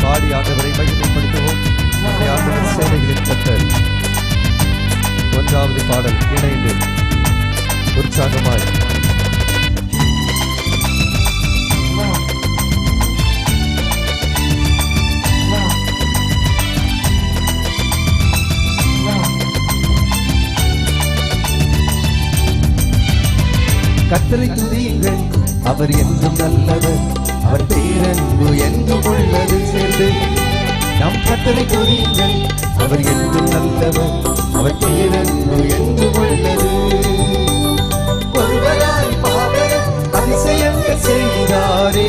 பாடி ஆண்டவரை மகிமைப்படுத்துவோம். நம்முடைய ஆண்டவர் சேனைகளின் கர்த்தர். ஒன்றாவது பாடல் இணைந்து உற்சாகமாய் கர்த்தரை துதியுங்கள், அவர் என்றும் நல்லவர், அவர் பேரன்பு என்றும் உள்ளது. சேர்ந்து நம் கர்த்தரை துதியுங்கள், அவர் என்றும் நல்லவர், அவர் பேரன்பு என்றும் உள்ளது. ஒருவராய் மாபெரும் அதிசயங்கள் செய்தாரே,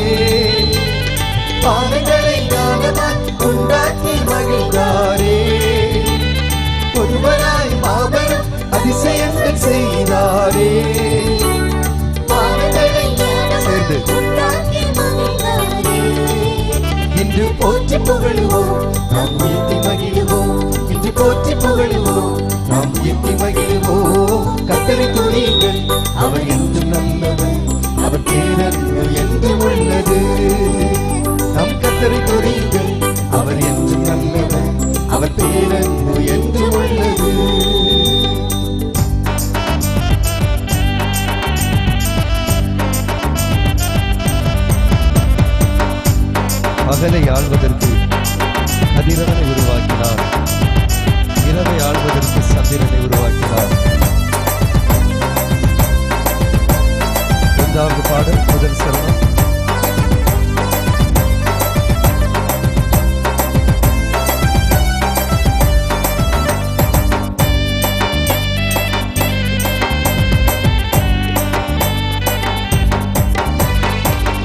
பாவங்களை ஞானமாய் உண்டாக்கி மகிழ்ந்தாரே. ஒருவராய் மாபெரும் அதிசயங்கள் செய்தாரே, இன்று போற்றி புகழுவோம், நாம் உயர்த்தி மகிழுவோம். இன்று போற்றி புகழுவோம், நாம் உயர்த்தி மகிழுவோம். கர்த்தரை துதியுங்கள், அவர் என்றும் நல்லவர், அவர் பேரன்பு என்றும் உள்ளது. நம் கர்த்தரை துதியுங்கள், அவர் என்றும் நல்லவர், அவர் பேரன்பு என்றும் உள்ளது. பகலை ஆள்வதற்கு கதிரவனை உருவாக்கினார், இரவை ஆள்வதற்கு சந்திரனை உருவாக்கினார். இரண்டாவது பாடல் முதல் சரணம்.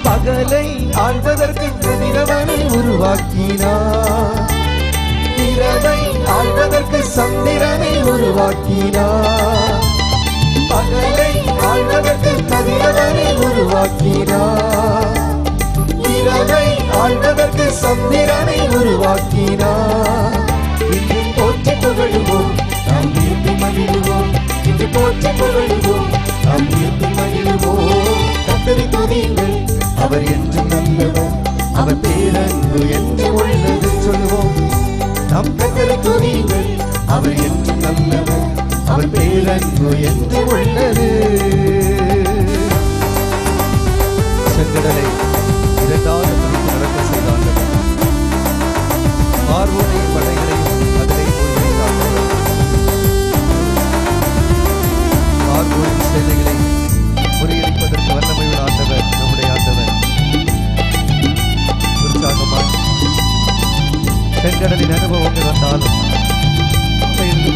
பகலை ஆள்வதற்கு கதிரவனை உருவாக்கினார், இரவை ஆள்வதற்கு சந்திரனை உருவாக்கினார். பகலை ஆள்வதற்கு கதிரவனை உருவாக்கினார், இரவை ஆள்வதற்கு சந்திரனை உருவாக்கினார். இன்று போற்றி புகழுவோம், நாம் உயர்த்தி மகிழுவோம். இன்று போற்றி புகழுவோம், நாம் உயர்த்தி மகிழுவோம். கர்த்தரை துதியுங்கள், அவர் என்றும் நல்லவர், அவர் பேரன்பு என்றும் உள்ளது. சொல்லுவோம், நம் கர்த்தரை துதியுங்கள், அவர் என்றும் நல்லவர், அவர் பேரன்பு என்றும் உள்ளது. செங்கடலை இரண்டாவது பிரித்து நடக்க செய்தார்கள், பார்வோனையும் படைகளையும் அதிலே முன்வைத்தார்கள். பார்வோனின் சேனைகளை முறியடிப்பதற்கு வல்லமையுள்ள ஆண்டவர் நம்முடைய ஆண்டவர். உற்சாகமாய் செங்கடலின் அனுபவங்கள் வந்தாலும்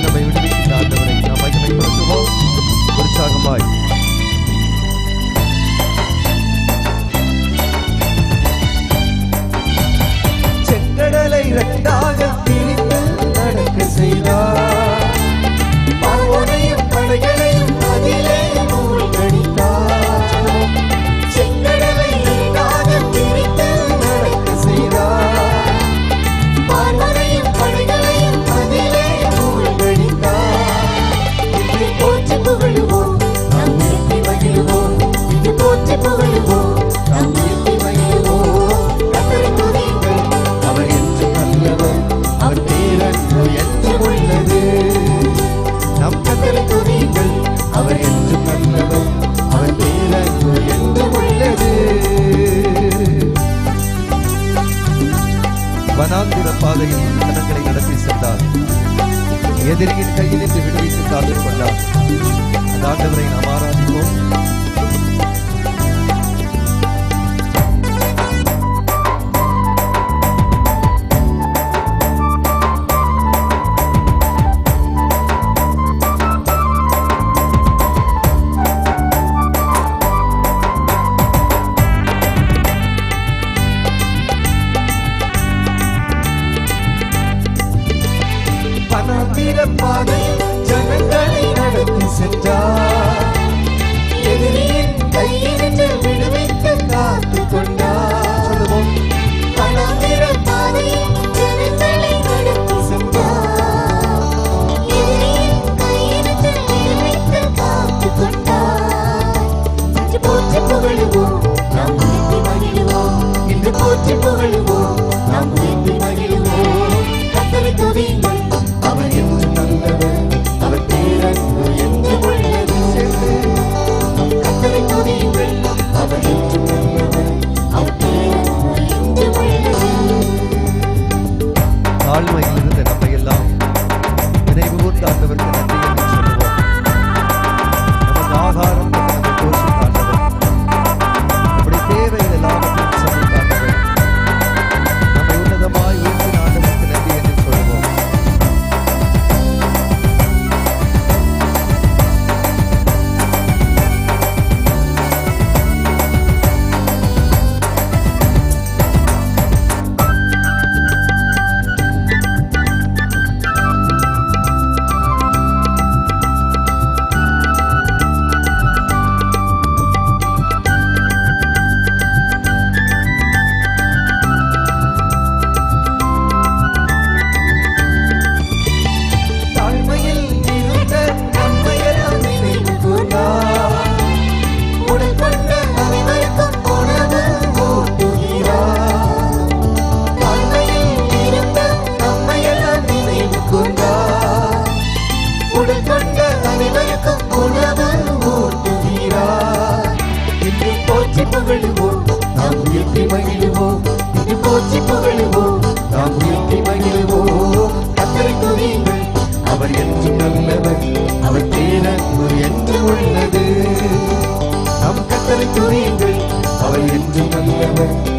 நம்மை விடுவிக்கின்ற ஆண்டவரை நாம் மகிமைப்படுத்துவோம். உற்சாகமாய் செங்கடலை இரண்டாக பிரித்து நடக்க செய்தார், பார்வோனையும் படைகளையும் அதிலே மூழ்கடித்தார். செங்கடலை இரண்டாக பிரித்து நடக்க செய்தார், பார்வோனையும் படைகளையும் அதிலே மூழ்கடித்தார். இன்று போற்றி புகழுவோம், நாம் உயர்த்தி மகிழுவோம். இன்று போற்றி புகழுவோம், நாம் உயர்த்தி மகிழுவோம். கர்த்தரை துதியுங்கள், அவர் என்றும் நல்லவர், அவர் பேரன்பு என்றும் உள்ளது. நம் கர்த்தரை துதியுங்கள், அவர் என்றும் நல்லவர், அவர் பேரன்பு என்றும் உள்ளது. வனாந்திர பாதையில் ஜனங்களை நடத்தி சென்றார், எதிரியின் கையிலிருந்து விடுவித்து காத்துக் கொண்டார். அந்த ஆண்டவரை நாம் ஆராதிப்போம். பாதையில் ஜனங்களை நடத்தி சென்றார், எதிரியின் கையிலிருந்து விடுவித்து காத்து கொண்டார். பணாந்திர பாதையில் ஜனங்களை நடத்தி சென்றார், எதிரியின் கையிலிருந்து விடுவித்து காத்து கொண்டார். இன்று போற்றி புகழுவோம், நாம் உயர்த்தி மகிழுவோம். இன்று போற்றி புகழுவோம், நாம் உயர்த்தி நல்லவர்